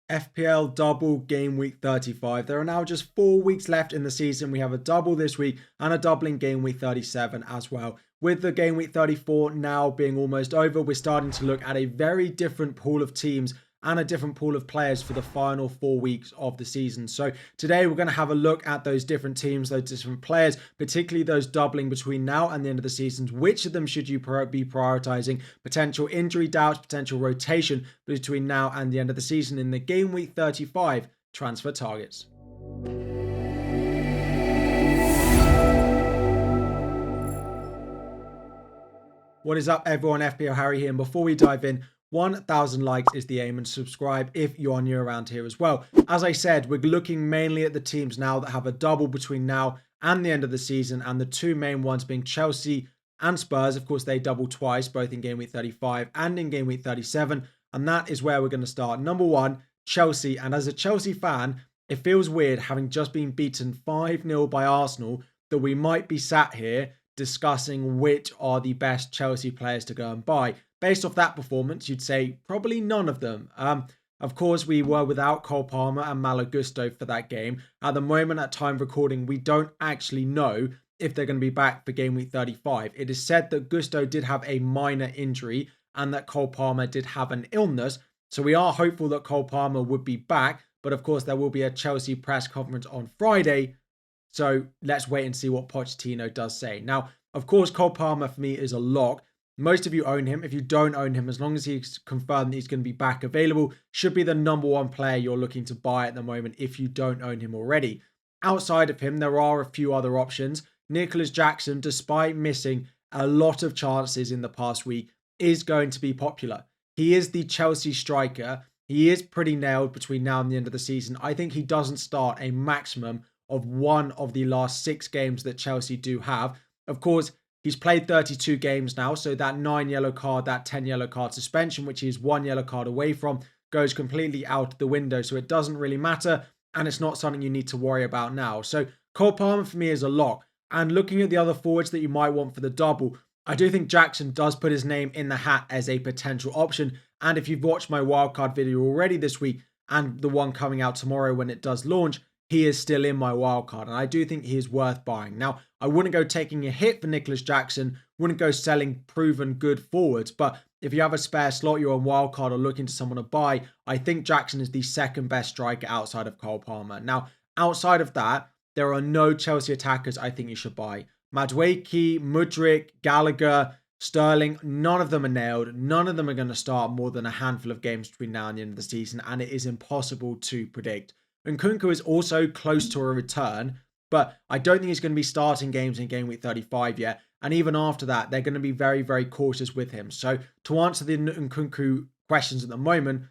FPL double game week 35. There are now just 4 weeks left in the season. We have a double this week and a double in game week 37 as well. With the game week 34 now being almost over, we're starting to look at a very different pool of teams and a different pool of players for the final 4 weeks of the season. So today we're going to have a look at those different teams, those different players, particularly those doubling between now and the end of the season. Which of them should you be prioritizing? Potential injury doubts, potential rotation between now and the end of the season in the game week 35 transfer targets. What is up, everyone? FPL Harry here, and before we dive in, 1,000 likes is the aim, and subscribe if you are new around here as well. As I said, we're looking mainly at the teams now that have a double between now and the end of the season, and the two main ones being Chelsea and Spurs. Of course, they double twice, both in game week 35 and in game week 37, and that is where we're going to start. Number one, Chelsea, and as a Chelsea fan, it feels weird having just been beaten 5-0 by Arsenal that we might be sat here discussing which are the best Chelsea players to go and buy. Based off that performance, you'd say probably none of them. Of course, we were without Cole Palmer and Malo Gusto for that game. At the moment, at time of recording, we don't actually know if they're going to be back for game week 35. It is said that Gusto did have a minor injury and that Cole Palmer did have an illness. So we are hopeful that Cole Palmer would be back. But of course, there will be a Chelsea press conference on Friday. So let's wait and see what Pochettino does say. Now, of course, Cole Palmer for me is a lock. Most of you own him. If you don't own him, as long as he's confirmed that he's going to be back available, should be the number one player you're looking to buy at the moment if you don't own him already. Outside of him, there are a few other options. Nicholas Jackson, despite missing a lot of chances in the past week, is going to be popular. He is the Chelsea striker. He is pretty nailed between now and the end of the season. I think he doesn't start a maximum of one of the last 6 games that Chelsea do have. Of course, he's played 32 games now, so that 9 yellow card, that 10 yellow card suspension, which he's 1 yellow card away from, goes completely out the window. So it doesn't really matter, and it's not something you need to worry about now. So Cole Palmer for me is a lock. And looking at the other forwards that you might want for the double, I do think Jackson does put his name in the hat as a potential option. And if you've watched my wildcard video already this week, and the one coming out tomorrow when it does launch, he is still in my wildcard, and I do think he is worth buying. Now, I wouldn't go taking a hit for Nicholas Jackson, wouldn't go selling proven good forwards, but if you have a spare slot, you're on wildcard or looking to someone to buy, I think Jackson is the second best striker outside of Cole Palmer. Now, outside of that, there are no Chelsea attackers I think you should buy. Madueke, Mudryk, Gallagher, Sterling, none of them are nailed. None of them are going to start more than a handful of games between now and the end of the season, and it is impossible to predict. Nkunku is also close to a return, but I don't think he's going to be starting games in game week 35 yet. And even after that, they're going to be very, very cautious with him. So to answer the Nkunku questions at the moment,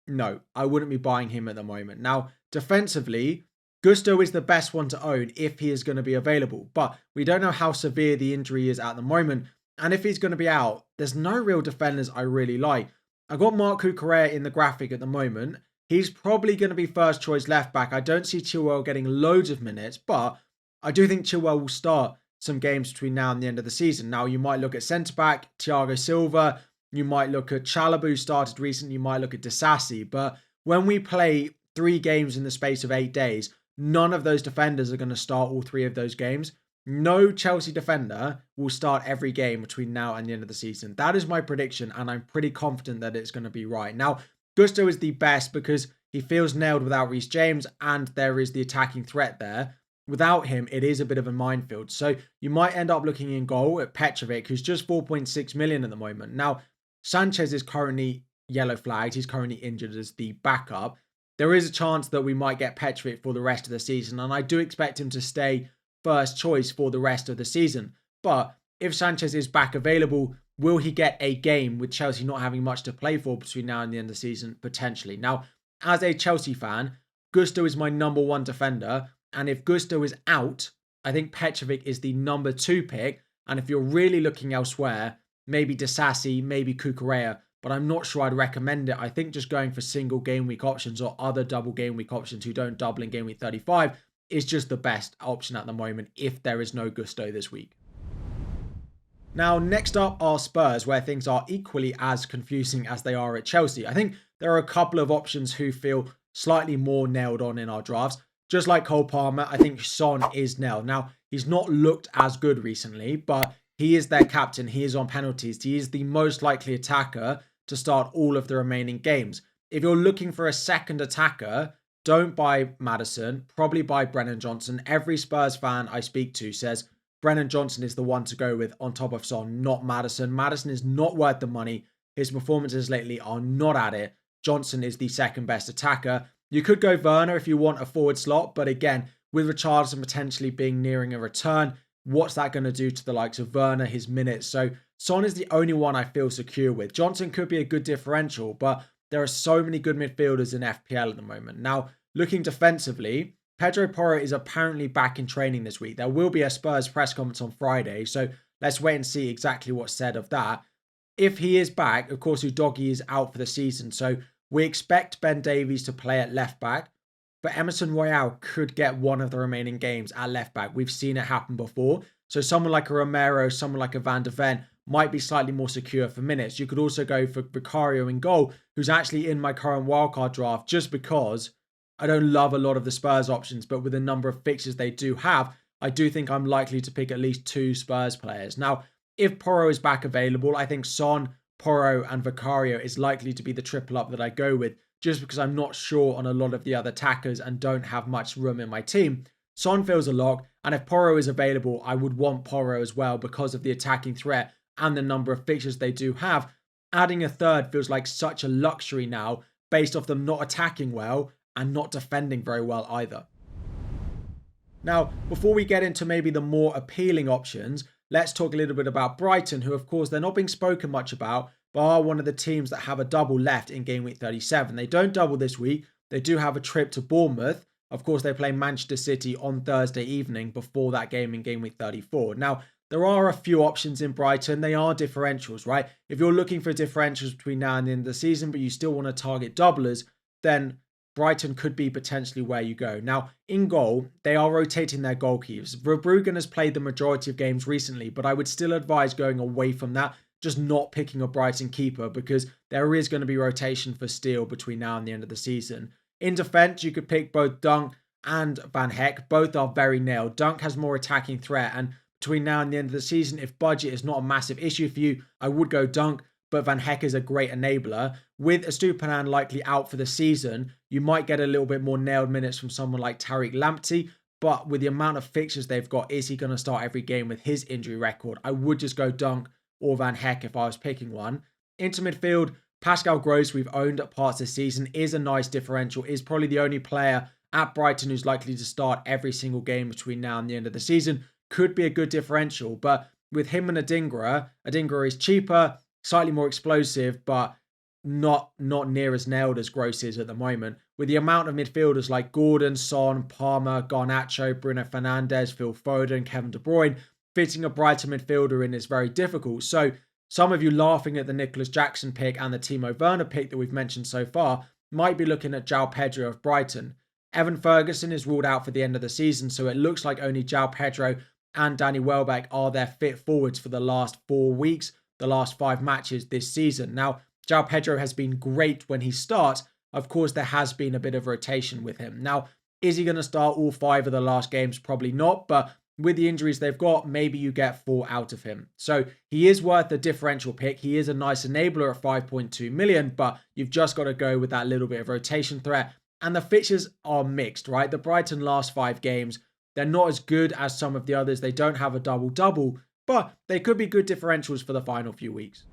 no, I wouldn't be buying him at the moment. Now, defensively, Gusto is the best one to own if he is going to be available, but we don't know how severe the injury is at the moment. And if he's going to be out, there's no real defenders I really like. I've got Marc Cucurella in the graphic at the moment. He's probably going to be first choice left back. I don't see Chilwell getting loads of minutes, but I do think Chilwell will start some games between now and the end of the season. Now, you might look at centre back, Thiago Silva. You might look at Chalobah, who started recently. You might look at Disasi. But when we play 3 games in the space of 8 days, none of those defenders are going to start all 3 of those games. No Chelsea defender will start every game between now and the end of the season. That is my prediction, and I'm pretty confident that it's going to be right. Now, Gusto is the best because he feels nailed without Reece James, and there is the attacking threat there. Without him, it is a bit of a minefield. So you might end up looking in goal at Petrovic, who's just 4.6 million at the moment. Now, Sanchez is currently yellow flagged. He's currently injured as the backup. There is a chance that we might get Petrovic for the rest of the season, and I do expect him to stay first choice for the rest of the season. But if Sanchez is back available, will he get a game with Chelsea not having much to play for between now and the end of the season? Potentially. Now, as a Chelsea fan, Gusto is my number 1 defender. And if Gusto is out, I think Petrovic is the number 2 pick. And if you're really looking elsewhere, maybe Disasi, maybe Cucurella. But I'm not sure I'd recommend it. I think just going for single game week options or other double game week options who don't double in game week 35 is just the best option at the moment if there is no Gusto this week. Now, next up are Spurs, where things are equally as confusing as they are at Chelsea. I think there are a couple of options who feel slightly more nailed on in our drafts. Just like Cole Palmer, I think Son is nailed. Now, he's not looked as good recently, but he is their captain. He is on penalties. He is the most likely attacker to start all of the remaining games. If you're looking for a second attacker, don't buy Maddison, probably buy Brennan Johnson. Every Spurs fan I speak to says Brennan Johnson is the one to go with on top of Son, not Maddison. Maddison is not worth the money. His performances lately are not at it. Johnson is the second best attacker. You could go Werner if you want a forward slot, but again, with Richarlison potentially being nearing a return, what's that going to do to the likes of Werner, his minutes? So Son is the only one I feel secure with. Johnson could be a good differential, but there are so many good midfielders in FPL at the moment. Now, looking defensively, Pedro Porro is apparently back in training this week. There will be a Spurs press conference on Friday, so let's wait and see exactly what's said of that. If he is back, of course, Udogie is out for the season, so we expect Ben Davies to play at left back, but Emerson Royale could get one of the remaining games at left back. We've seen it happen before, so someone like a Romero, someone like a Van de Ven might be slightly more secure for minutes. You could also go for Vicario in goal, who's actually in my current wildcard draft, just because I don't love a lot of the Spurs options, but with the number of fixtures they do have, I do think I'm likely to pick at least 2 Spurs players. Now, if Porro is back available, I think Son, Porro and Vicario is likely to be the triple up that I go with, just because I'm not sure on a lot of the other attackers and don't have much room in my team. Son feels a lock, and if Porro is available, I would want Porro as well because of the attacking threat and the number of fixtures they do have. Adding a third feels like such a luxury now, based off them not attacking well and not defending very well either. Now, before we get into maybe the more appealing options, let's talk a little bit about Brighton, who of course they're not being spoken much about, but are one of the teams that have a double left in game week 37. They don't double this week. They do have a trip to Bournemouth. Of course, they play Manchester City on Thursday evening before that game in game week 34. Now, there are a few options in Brighton. They are differentials, right? If you're looking for differentials between now and the end of the season, but you still want to target doublers, then Brighton could be potentially where you go. Now, in goal, they are rotating their goalkeepers. Verbruggen has played the majority of games recently, but I would still advise going away from that, just not picking a Brighton keeper, because there is going to be rotation for Steele between now and the end of the season. In defence, you could pick both Dunk and Van Heck. Both are very nailed. Dunk has more attacking threat, and between now and the end of the season, if budget is not a massive issue for you, I would go Dunk, but Van Heck is a great enabler. With Estupiñán likely out for the season, you might get a little bit more nailed minutes from someone like Tariq Lamptey, but with the amount of fixtures they've got, is he going to start every game with his injury record? I would just go Dunk or Van Heck if I was picking one. Into midfield, Pascal Gross, we've owned at parts this season, is a nice differential, is probably the only player at Brighton who's likely to start every single game between now and the end of the season. Could be a good differential, but with him and Adingra is cheaper, slightly more explosive, but not near as nailed as Gross is at the moment. With the amount of midfielders like Gordon, Son, Palmer, Garnacho, Bruno Fernandes, Phil Foden, Kevin De Bruyne, fitting a Brighton midfielder in is very difficult. So some of you laughing at the Nicholas Jackson pick and the Timo Werner pick that we've mentioned so far might be looking at João Pedro of Brighton. Evan Ferguson is ruled out for the end of the season, so it looks like only João Pedro and Danny Welbeck are their fit forwards for the last 4 weeks, the last 5 matches this season. Now, João Pedro has been great when he starts. Of course, there has been a bit of rotation with him. Now, is he going to start all 5 of the last games? Probably not, but with the injuries they've got, maybe you get 4 out of him. So he is worth a differential pick. He is a nice enabler at 5.2 million, but you've just got to go with that little bit of rotation threat. And the fixtures are mixed, right? The Brighton last 5 games, they're not as good as some of the others. They don't have a double-double, but they could be good differentials for the final few weeks.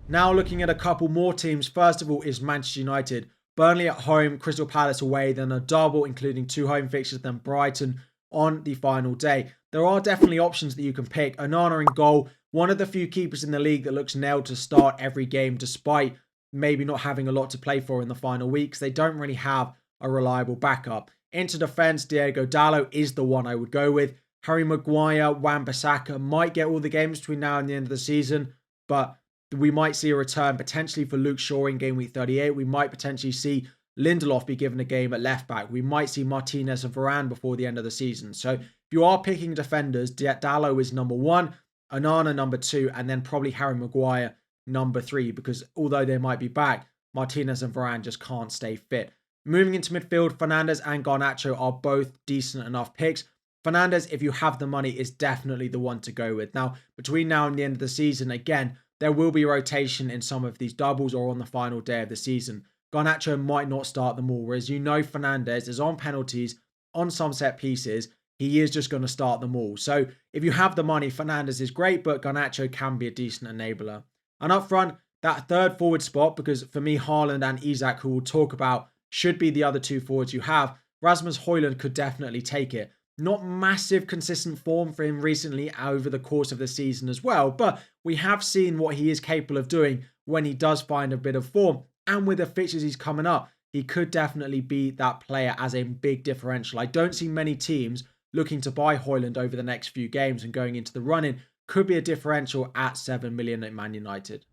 Now looking at a couple more teams. First of all is Manchester United. Burnley at home, Crystal Palace away, then a double, including 2 home fixtures, then Brighton on the final day. There are definitely options that you can pick. Onana in goal, one of the few keepers in the league that looks nailed to start every game, despite maybe not having a lot to play for in the final weeks. They don't really have a reliable backup. Into defence, Diego Dallo is the one I would go with. Harry Maguire, Wan-Bissaka might get all the games between now and the end of the season, but we might see a return potentially for Luke Shaw in game week 38. We might potentially see Lindelof be given a game at left back. We might see Martinez and Varane before the end of the season. So if you are picking defenders, Dallo is number 1, Onana number 2, and then probably Harry Maguire number 3, because although they might be back, Martinez and Varane just can't stay fit. Moving into midfield, Fernandes and Garnacho are both decent enough picks. Fernandes, if you have the money, is definitely the one to go with. Now, between now and the end of the season, again, there will be rotation in some of these doubles or on the final day of the season. Garnacho might not start them all, whereas Fernandes is on penalties, on some set pieces. He is just going to start them all. So if you have the money, Fernandes is great, but Garnacho can be a decent enabler. And up front, that third forward spot, because for me, Haaland and Isak, who we'll talk about, should be the other two forwards you have. Rasmus Højlund could definitely take it. Not massive consistent form for him recently over the course of the season as well, but we have seen what he is capable of doing when he does find a bit of form. And with the fixtures he's coming up, he could definitely be that player as a big differential. I don't see many teams looking to buy Højlund over the next few games and going into the run-in. Could be a differential at 7 million at Man United.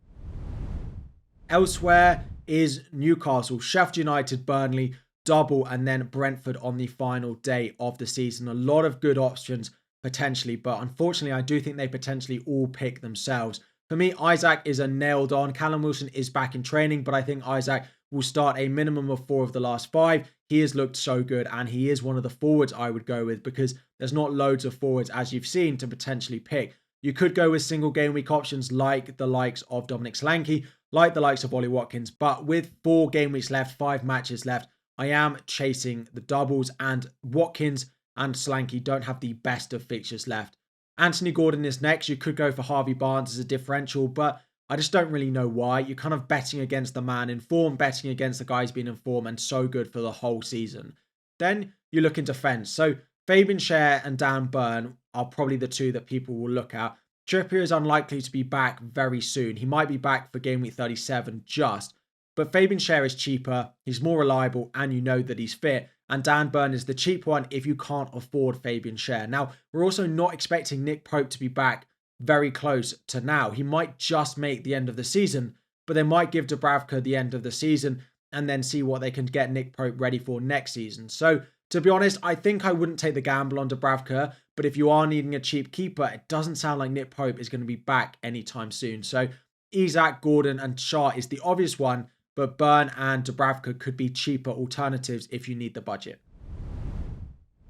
Elsewhere is Newcastle, Sheffield United, Burnley, double, and then Brentford on the final day of the season. A lot of good options potentially, but unfortunately, I do think they potentially all pick themselves. For me, Isak is a nailed on. Callum Wilson is back in training, but I think Isak will start a minimum of 4 of the last 5. He has looked so good, and he is one of the forwards I would go with because there's not loads of forwards, as you've seen, to potentially pick. You could go with single game week options like the likes of Dominic Solanke, like the likes of Ollie Watkins, but with 4 game weeks left, 5 matches left, I am chasing the doubles, and Watkins and Solanke don't have the best of fixtures left. Anthony Gordon is next. You could go for Harvey Barnes as a differential, but I just don't really know why. You're kind of betting against the man in form, betting against the guy who's been in form and so good for the whole season. Then you look in defence. So Fabian Schär and Dan Burn are probably the two that people will look at. Trippier is unlikely to be back very soon. He might be back for game week 37 just. But Fabian Schär is cheaper, he's more reliable, and you know that he's fit. And Dan Burn is the cheap one if you can't afford Fabian Schär. Now, we're also not expecting Nick Pope to be back very close to now. He might just make the end of the season, but they might give Dubravka the end of the season and then see what they can get Nick Pope ready for next season. So, to be honest, I think I wouldn't take the gamble on Dubravka, but if you are needing a cheap keeper, it doesn't sound like Nick Pope is going to be back anytime soon. So, Isak, Gordon, and Schär is the obvious one, but Burn and Dubravka could be cheaper alternatives if you need the budget.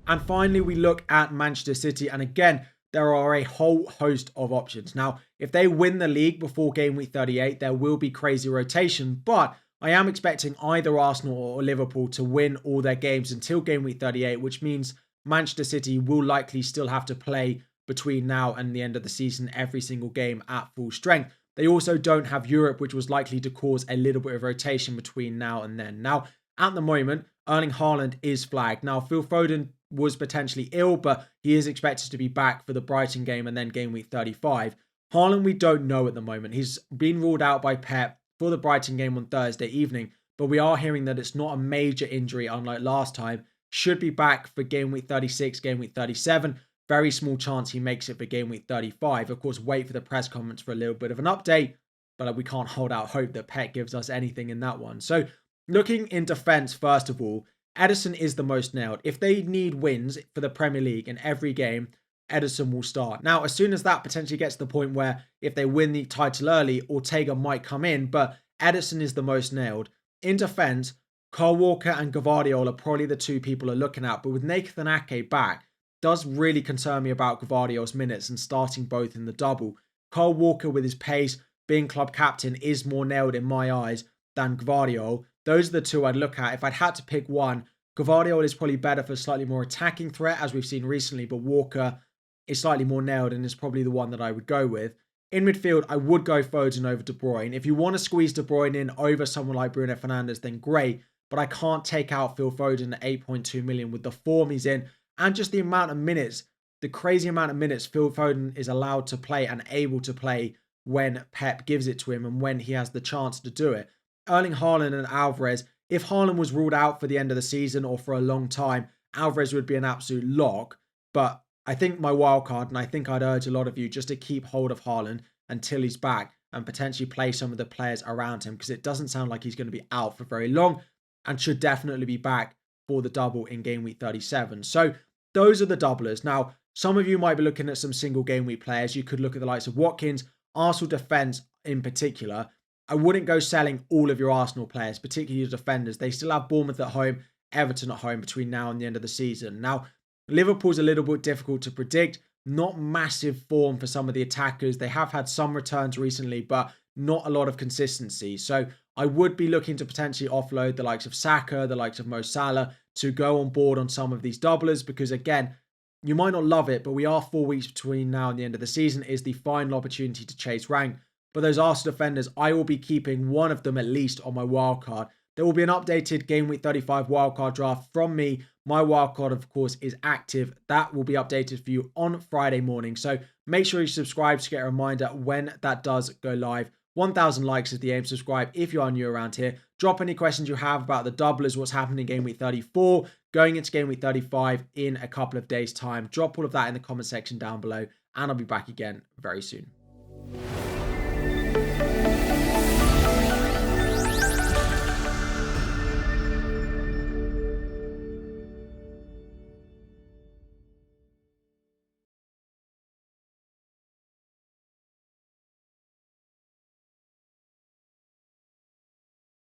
And finally, we look at Manchester City, and again, there are a whole host of options. Now, if they win the league before game week 38, there will be crazy rotation, but I am expecting either Arsenal or Liverpool to win all their games until game week 38, which means Manchester City will likely still have to play between now and the end of the season every single game at full strength. They also don't have Europe, which was likely to cause a little bit of rotation between now and then. Now, at the moment, Erling Haaland is flagged. Now, Phil Foden was potentially ill, but he is expected to be back for the Brighton game and then game week 35. Haaland, we don't know at the moment. He's been ruled out by Pep for the Brighton game on Thursday evening, but we are hearing that it's not a major injury, unlike last time. Should be back for game week 36, game week 37. Very small chance he makes it for game week 35. Of course, wait for the press conference for a little bit of an update, but we can't hold out hope that Pep gives us anything in that one. So looking in defence, first of all, Ederson is the most nailed. If they need wins for the Premier League in every game, Ederson will start. Now, as soon as that potentially gets to the point where if they win the title early, Ortega might come in, but Ederson is the most nailed. In defence, Kyle Walker and Gvardiol are probably the two people are looking at, but with Nathan Ake back, does really concern me about Gvardiol's minutes and starting both in the double. Kyle Walker with his pace, being club captain, is more nailed in my eyes than Gvardiol. Those are the two I'd look at. If I'd had to pick one, Gvardiol is probably better for slightly more attacking threat, as we've seen recently, but Walker is slightly more nailed and is probably the one that I would go with. In midfield, I would go Foden over De Bruyne. If you want to squeeze De Bruyne in over someone like Bruno Fernandes, then great, but I can't take out Phil Foden at 8.2 million with the form he's in and just the amount of minutes, the crazy amount of minutes Phil Foden is allowed to play and able to play when Pep gives it to him and when he has the chance to do it. Erling Haaland and Alvarez, if Haaland was ruled out for the end of the season or for a long time, Alvarez would be an absolute lock. But I think my wild card, and I think I'd urge a lot of you just to keep hold of Haaland until he's back and potentially play some of the players around him, because it doesn't sound like he's going to be out for very long and should definitely be back for the double in game week 37. So those are the doublers. Now, some of you might be looking at some single game week players. You could look at the likes of Watkins, Arsenal defence in particular. I wouldn't go selling all of your Arsenal players, particularly your defenders. They still have Bournemouth at home, Everton at home between now and the end of the season. Now, Liverpool's a little bit difficult to predict. Not massive form for some of the attackers. They have had some returns recently, but not a lot of consistency. So I would be looking to potentially offload the likes of Saka, the likes of Mo Salah to go on board on some of these doublers because, again, you might not love it, but we are 4 weeks between now and the end of the season is the final opportunity to chase rank. But those Arsenal defenders, I will be keeping one of them at least on my wildcard. There will be an updated Game Week 35 wildcard draft from me. My wildcard, of course, is active. That will be updated for you on Friday morning. So make sure you subscribe to get a reminder when that does go live. 1,000 likes is the aim. Subscribe if you are new around here. Drop any questions you have about the doublers, what's happening in Game Week 34, going into Game Week 35 in a couple of days' time. Drop all of that in the comment section down below, and I'll be back again very soon.